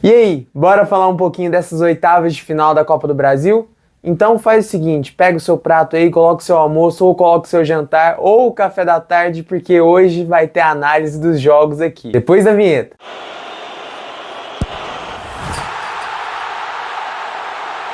E aí, bora falar um pouquinho dessas oitavas de final da Copa do Brasil? Então faz o seguinte, pega o seu prato aí, coloca o seu almoço, ou coloca o seu jantar, ou o café da tarde, porque hoje vai ter análise dos jogos aqui. Depois da vinheta.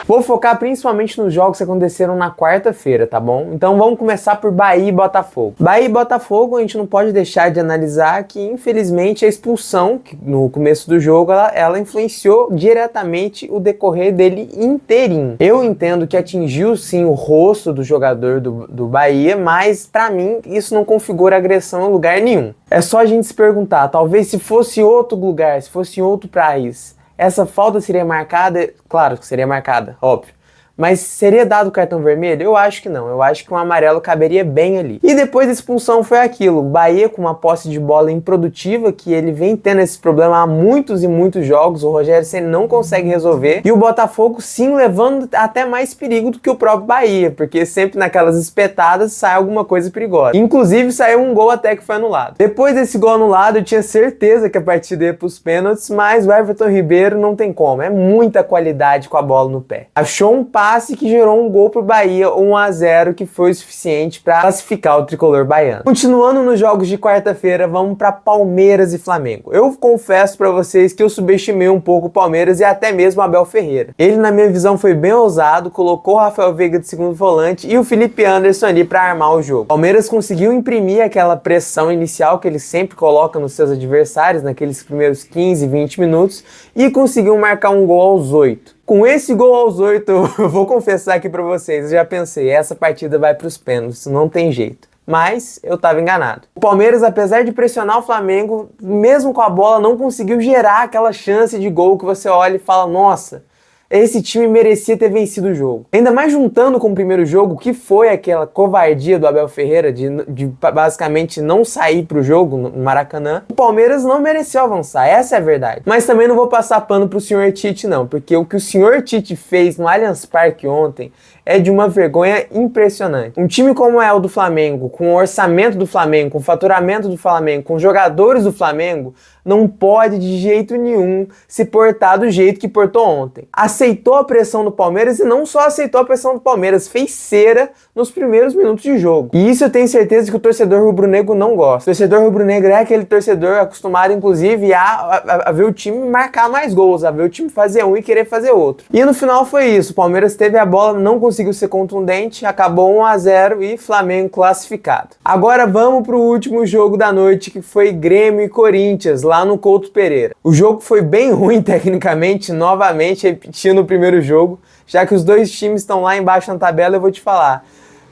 Vou focar principalmente nos jogos que aconteceram na quarta-feira, tá bom? Então vamos começar por Bahia e Botafogo. Bahia e Botafogo, a gente não pode deixar de analisar que, infelizmente, a expulsão no começo do jogo, ela influenciou diretamente o decorrer dele inteirinho. Eu entendo que atingiu, sim, o rosto do jogador do Bahia, mas, pra mim, isso não configura agressão em lugar nenhum. É só a gente se perguntar, talvez se fosse outro lugar, se fosse em outro país, essa falta seria marcada? Claro que seria marcada, óbvio. Mas seria dado cartão vermelho? Eu acho que não. Eu acho que um amarelo caberia bem ali. E depois da expulsão foi aquilo. O Bahia com uma posse de bola improdutiva, que ele vem tendo esse problema há muitos e muitos jogos. O Rogério Ceni não consegue resolver. E o Botafogo sim levando até mais perigo do que o próprio Bahia. Porque sempre naquelas espetadas sai alguma coisa perigosa. Inclusive saiu um gol até que foi anulado. Depois desse gol anulado eu tinha certeza que a partida ia para os pênaltis. Mas o Everton Ribeiro não tem como. É muita qualidade com a bola no pé. Achou um passe que gerou um gol pro Bahia, 1-0, que foi o suficiente para classificar o tricolor baiano. Continuando nos jogos de quarta-feira, vamos para Palmeiras e Flamengo. Eu confesso para vocês que eu subestimei um pouco o Palmeiras e até mesmo o Abel Ferreira. Ele, na minha visão, foi bem ousado, colocou o Rafael Veiga de segundo volante e o Felipe Anderson ali para armar o jogo. O Palmeiras conseguiu imprimir aquela pressão inicial que ele sempre coloca nos seus adversários, naqueles primeiros 15, 20 minutos, e conseguiu marcar um gol aos 8. Com esse gol aos 8, eu vou confessar aqui pra vocês, eu já pensei, essa partida vai pros pênaltis, não tem jeito. Mas eu tava enganado. O Palmeiras, apesar de pressionar o Flamengo, mesmo com a bola, não conseguiu gerar aquela chance de gol que você olha e fala, nossa, esse time merecia ter vencido o jogo. Ainda mais juntando com o primeiro jogo, que foi aquela covardia do Abel Ferreira de basicamente não sair pro jogo no Maracanã, o Palmeiras não mereceu avançar, essa é a verdade. Mas também não vou passar pano pro senhor Tite não, porque o que o senhor Tite fez no Allianz Parque ontem é de uma vergonha impressionante. Um time como é o do Flamengo, com o orçamento do Flamengo, com o faturamento do Flamengo, com os jogadores do Flamengo, não pode de jeito nenhum se portar do jeito que portou ontem. Aceitou a pressão do Palmeiras e não só aceitou a pressão do Palmeiras, fez cera nos primeiros minutos de jogo. E isso eu tenho certeza que o torcedor rubro-negro não gosta. O torcedor rubro-negro é aquele torcedor acostumado, inclusive, a ver o time marcar mais gols, a ver o time fazer um e querer fazer outro. E no final foi isso. O Palmeiras teve a bola, não conseguiu ser contundente, acabou 1-0 e Flamengo classificado. Agora vamos pro último jogo da noite, que foi Grêmio e Corinthians, lá no Couto Pereira. O jogo foi bem ruim tecnicamente, novamente repetindo o primeiro jogo, já que os dois times estão lá embaixo na tabela, eu vou te falar.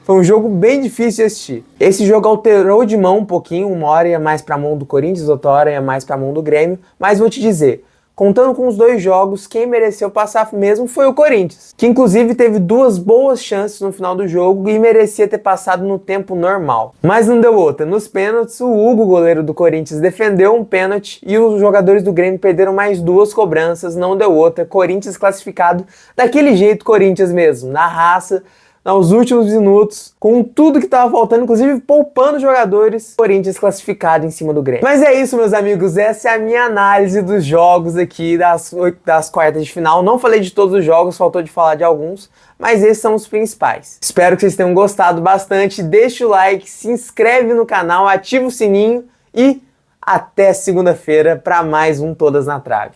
Foi um jogo bem difícil de assistir. Esse jogo alterou de mão um pouquinho, uma hora ia mais pra mão do Corinthians, outra hora ia mais pra mão do Grêmio, mas vou te dizer, contando com os dois jogos, quem mereceu passar mesmo foi o Corinthians, que inclusive teve duas boas chances no final do jogo e merecia ter passado no tempo normal. Mas não deu outra. Nos pênaltis, o Hugo, goleiro do Corinthians, defendeu um pênalti e os jogadores do Grêmio perderam mais duas cobranças, não deu outra. Corinthians classificado daquele jeito, Corinthians mesmo, na raça, nos últimos minutos, com tudo que estava faltando, inclusive poupando jogadores, Corinthians classificado em cima do Grêmio. Mas é isso, meus amigos, essa é a minha análise dos jogos aqui das quartas de final. Não falei de todos os jogos, faltou de falar de alguns, mas esses são os principais. Espero que vocês tenham gostado bastante, deixa o like, se inscreve no canal, ativa o sininho e até segunda-feira para mais um Todas na Trave.